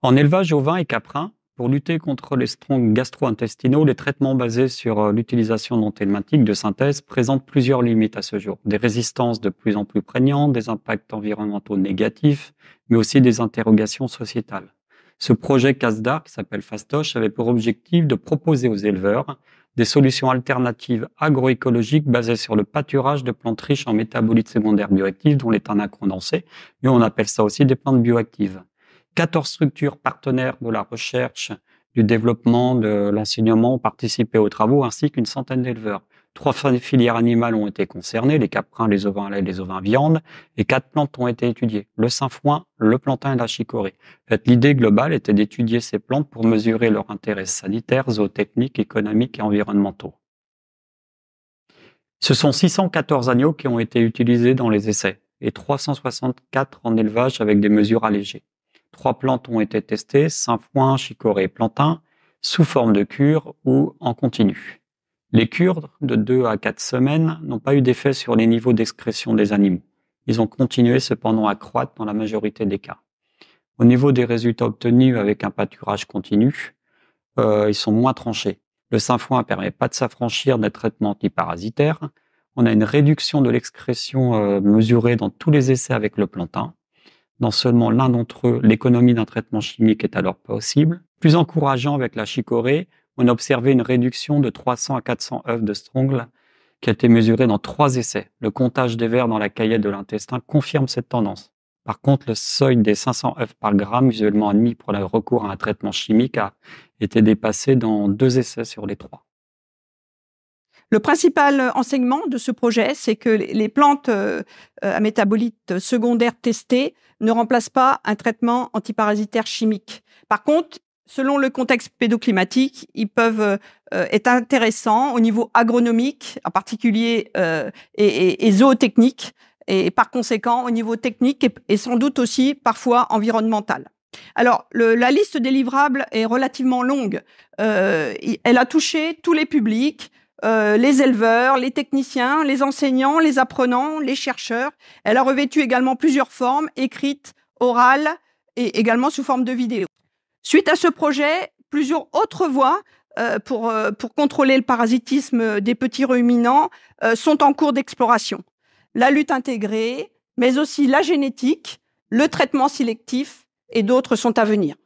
En élevage ovin et caprin, pour lutter contre les strongs gastro-intestinaux, les traitements basés sur l'utilisation d'anthelmintiques de synthèse présentent plusieurs limites à ce jour. Des résistances de plus en plus prégnantes, des impacts environnementaux négatifs, mais aussi des interrogations sociétales. Ce projet CASDAR, qui s'appelle Fastoche, avait pour objectif de proposer aux éleveurs des solutions alternatives agroécologiques basées sur le pâturage de plantes riches en métabolites secondaires bioactifs, dont les tannins condensés, mais on appelle ça aussi des plantes bioactives. 14 structures partenaires de la recherche, du développement, de l'enseignement ont participé aux travaux, ainsi qu'une centaine d'éleveurs. 3 filières animales ont été concernées, les caprins, les ovins à lait, les ovins viande, et 4 plantes ont été étudiées, le sainfoin, le plantain et la chicorée. En fait, l'idée globale était d'étudier ces plantes pour mesurer leurs intérêts sanitaires, zootechniques, économiques et environnementaux. Ce sont 614 agneaux qui ont été utilisés dans les essais et 364 en élevage avec des mesures allégées. 3 plantes ont été testées, sainfoin, chicorée et plantain, sous forme de cure ou en continu. Les cures de 2 à 4 semaines n'ont pas eu d'effet sur les niveaux d'excrétion des animaux. Ils ont continué cependant à croître dans la majorité des cas. Au niveau des résultats obtenus avec un pâturage continu, ils sont moins tranchés. Le sainfoin ne permet pas de s'affranchir des traitements antiparasitaires. On a une réduction de l'excrétion mesurée dans tous les essais avec le plantain. Dans seulement l'un d'entre eux, l'économie d'un traitement chimique est alors possible. Plus encourageant avec la chicorée, on a observé une réduction de 300 à 400 œufs de strongle qui a été mesurée dans 3 essais. Le comptage des vers dans la caillette de l'intestin confirme cette tendance. Par contre, le seuil des 500 œufs par gramme, usuellement admis pour le recours à un traitement chimique, a été dépassé dans 2 essais sur les 3. Le principal enseignement de ce projet, c'est que les plantes à métabolites secondaires testées ne remplacent pas un traitement antiparasitaire chimique. Par contre, selon le contexte pédoclimatique, ils peuvent être intéressants au niveau agronomique, en particulier et zootechnique, et par conséquent au niveau technique et sans doute aussi parfois environnemental. Alors, la liste des livrables est relativement longue. Elle a touché tous les publics, les éleveurs, les techniciens, les enseignants, les apprenants, les chercheurs. Elle a revêtu également plusieurs formes, écrites, orales et également sous forme de vidéo. Suite à ce projet, plusieurs autres voies pour contrôler le parasitisme des petits ruminants sont en cours d'exploration. La lutte intégrée, mais aussi la génétique, le traitement sélectif et d'autres sont à venir.